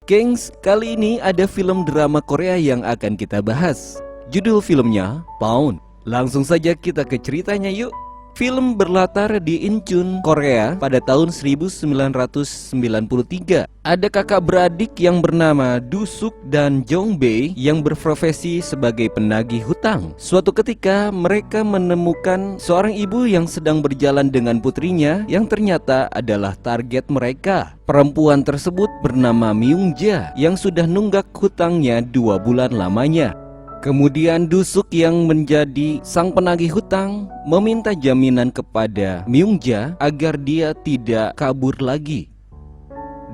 Gengs, kali ini ada film drama Korea yang akan kita bahas. Judul filmnya Pound. Langsung saja kita ke ceritanya yuk. Film berlatar di Incheon, Korea pada tahun 1993. Ada kakak beradik yang bernama Do-suk dan Jong-bae yang berprofesi sebagai penagih hutang. Suatu ketika mereka menemukan seorang ibu yang sedang berjalan dengan putrinya yang ternyata adalah target mereka. Perempuan tersebut bernama Myung-ja yang sudah nunggak hutangnya 2 bulan lamanya. Kemudian Do-suk yang menjadi sang penagih hutang meminta jaminan kepada Myung-ja agar dia tidak kabur lagi.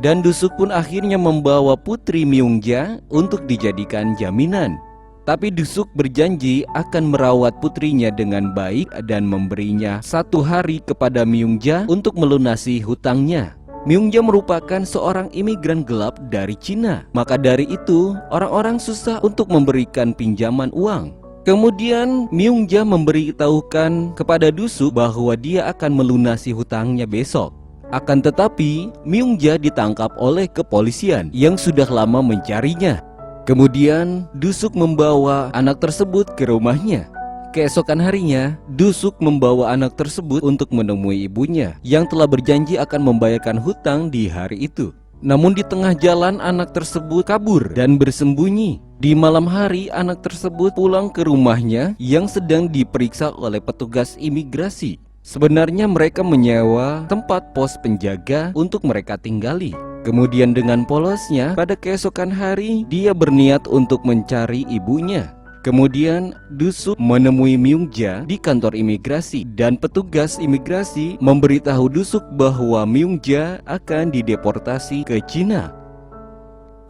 Dan Do-suk pun akhirnya membawa putri Myung-ja untuk dijadikan jaminan. Tapi Do-suk berjanji akan merawat putrinya dengan baik dan memberinya 1 hari kepada Myung-ja untuk melunasi hutangnya. Myung-ja merupakan seorang imigran gelap dari Cina. Maka dari itu, orang-orang susah untuk memberikan pinjaman uang. Kemudian Myung-ja memberitahukan kepada Do-suk bahwa dia akan melunasi hutangnya besok. Akan tetapi, Myung-ja ditangkap oleh kepolisian yang sudah lama mencarinya. Kemudian Do-suk membawa anak tersebut ke rumahnya. Keesokan harinya, Do-suk membawa anak tersebut untuk menemui ibunya yang telah berjanji akan membayarkan hutang di hari itu. Namun di tengah jalan anak tersebut kabur dan bersembunyi. Di malam hari anak tersebut pulang ke rumahnya yang sedang diperiksa oleh petugas imigrasi. Sebenarnya mereka menyewa tempat pos penjaga untuk mereka tinggali. Kemudian dengan polosnya pada keesokan hari dia berniat untuk mencari ibunya. Kemudian Do-suk menemui Myung-ja di kantor imigrasi dan petugas imigrasi memberitahu Do-suk bahwa Myung-ja akan dideportasi ke Cina.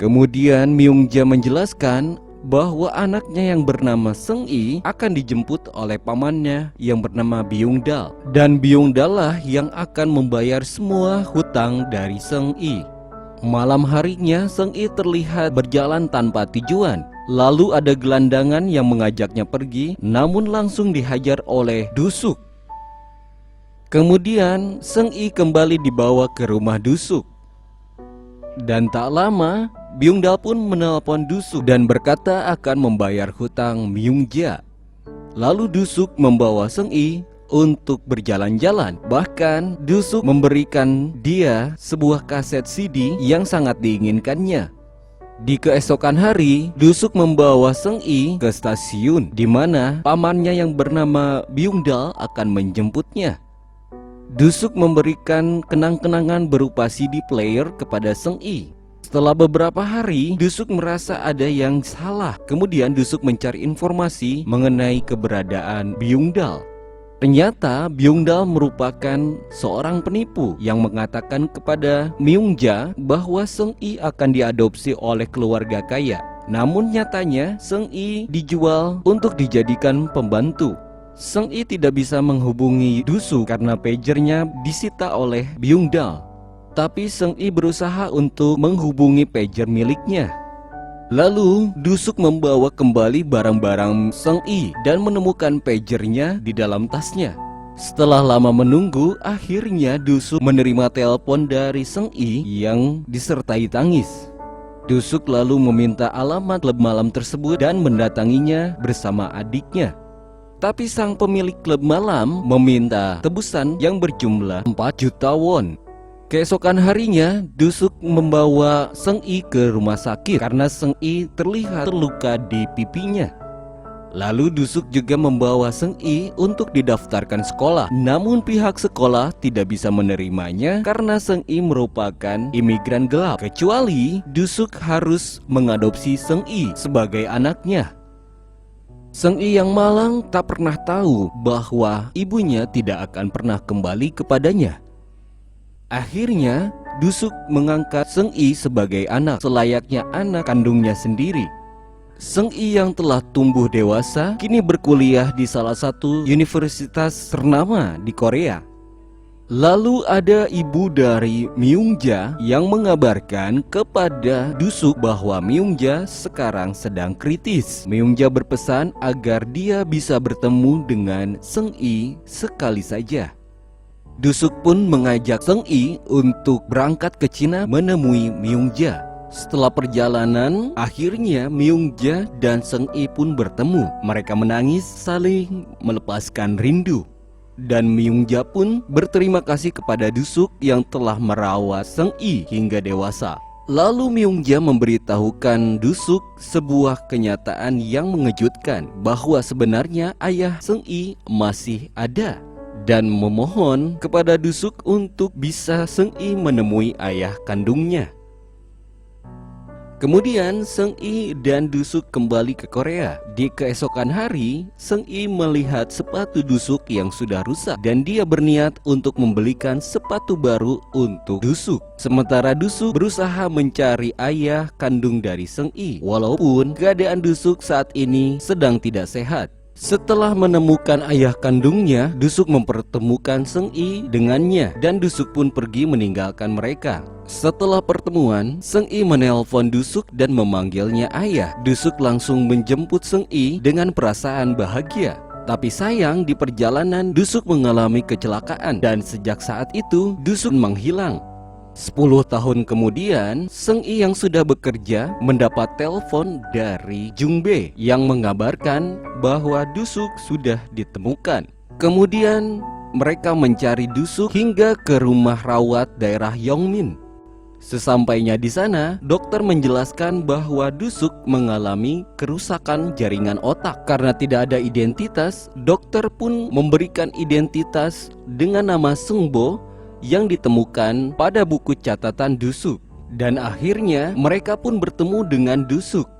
Kemudian Myung-ja menjelaskan bahwa anaknya yang bernama Seung-i akan dijemput oleh pamannya yang bernama Byung-dal, dan Byung-dal lah yang akan membayar semua hutang dari Seung-i. Malam harinya Seung-i terlihat berjalan tanpa tujuan. Lalu ada gelandangan yang mengajaknya pergi, namun langsung dihajar oleh Do-suk. Kemudian Seung-i kembali dibawa ke rumah Do-suk. Dan tak lama Byung-dal pun menelpon Do-suk dan berkata akan membayar hutang Myung-ja. Lalu Do-suk membawa Seung-i untuk berjalan-jalan. Bahkan Do-suk memberikan dia sebuah kaset CD yang sangat diinginkannya. Di keesokan hari, Do-suk membawa Seung-i ke stasiun di mana pamannya yang bernama Byung-dal akan menjemputnya. Do-suk memberikan kenang-kenangan berupa CD player kepada Seung-i. Setelah beberapa hari, Do-suk merasa ada yang salah. Kemudian Do-suk mencari informasi mengenai keberadaan Byung-dal. Ternyata Byung-dal merupakan seorang penipu yang mengatakan kepada Myung-ja bahwa Seung-i akan diadopsi oleh keluarga kaya. Namun nyatanya Seung-i dijual untuk dijadikan pembantu. Seung-i tidak bisa menghubungi Do-suk karena pagernya disita oleh Byung-dal. Tapi Seung-i berusaha untuk menghubungi pager miliknya. Lalu Do-suk membawa kembali barang-barang Seung-i dan menemukan pagernya di dalam tasnya. Setelah lama menunggu, akhirnya Do-suk menerima telepon dari Seung-i yang disertai tangis. Do-suk lalu meminta alamat klub malam tersebut dan mendatanginya bersama adiknya. Tapi sang pemilik klub malam meminta tebusan yang berjumlah 4 juta won. Keesokan harinya, Do-suk membawa Seung-i ke rumah sakit karena Seung-i terlihat terluka di pipinya. Lalu Do-suk juga membawa Seung-i untuk didaftarkan sekolah. Namun pihak sekolah tidak bisa menerimanya karena Seung-i merupakan imigran gelap. Kecuali Do-suk harus mengadopsi Seung-i sebagai anaknya. Seung-i yang malang tak pernah tahu bahwa ibunya tidak akan pernah kembali kepadanya. Akhirnya, Do-suk mengangkat Seung-i sebagai anak, selayaknya anak kandungnya sendiri. Seung-i yang telah tumbuh dewasa kini berkuliah di salah satu universitas ternama di Korea. Lalu ada ibu dari Myung-ja yang mengabarkan kepada Do-suk bahwa Myung-ja sekarang sedang kritis. Myung-ja berpesan agar dia bisa bertemu dengan Seung-i sekali saja. Do-suk pun mengajak Seung-i untuk berangkat ke Cina menemui Myung-ja. Setelah perjalanan, akhirnya Myung-ja dan Seung-i pun bertemu. Mereka menangis saling melepaskan rindu. Dan Myung-ja pun berterima kasih kepada Dusuk yang telah merawat Seung-i hingga dewasa. Lalu Myung-ja memberitahukan Dusuk sebuah kenyataan yang mengejutkan, bahwa sebenarnya ayah Seung-i masih ada, dan memohon kepada Dusuk untuk bisa Seung-i menemui ayah kandungnya. Kemudian Seung-i dan Dusuk kembali ke Korea. Di keesokan hari, Seung-i melihat sepatu Dusuk yang sudah rusak dan dia berniat untuk membelikan sepatu baru untuk Dusuk. Sementara Dusuk berusaha mencari ayah kandung dari Seung-i, walaupun keadaan Dusuk saat ini sedang tidak sehat. Setelah menemukan ayah kandungnya, Dusuk mempertemukan Seung-i dengannya dan Dusuk pun pergi meninggalkan mereka. Setelah pertemuan, Seung-i menelpon Dusuk dan memanggilnya ayah. Dusuk langsung menjemput Seung-i dengan perasaan bahagia. Tapi sayang, di perjalanan Dusuk mengalami kecelakaan dan sejak saat itu Dusuk menghilang. 10 tahun kemudian, Seung-i yang sudah bekerja mendapat telepon dari Jung-bae yang mengabarkan bahwa Dusuk sudah ditemukan. Kemudian mereka mencari Dusuk hingga ke rumah rawat daerah Yongmin. Sesampainya di sana, dokter menjelaskan bahwa Dusuk mengalami kerusakan jaringan otak. Karena tidak ada identitas, dokter pun memberikan identitas dengan nama Seung-bo yang ditemukan pada buku catatan Dusuk. Dan akhirnya mereka pun bertemu dengan Dusuk.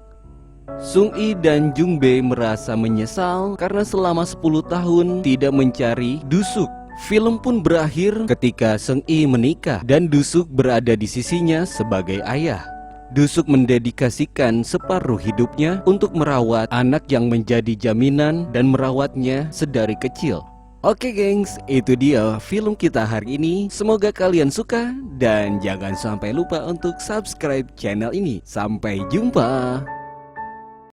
Seung-i dan Jung-bae merasa menyesal karena selama 10 tahun tidak mencari Dusuk. Film pun berakhir ketika Seung-i menikah dan Dusuk berada di sisinya sebagai ayah. Dusuk mendedikasikan separuh hidupnya untuk merawat anak yang menjadi jaminan dan merawatnya sedari kecil. Oke gengs, itu dia film kita hari ini. Semoga kalian suka dan jangan sampai lupa untuk subscribe channel ini. Sampai jumpa.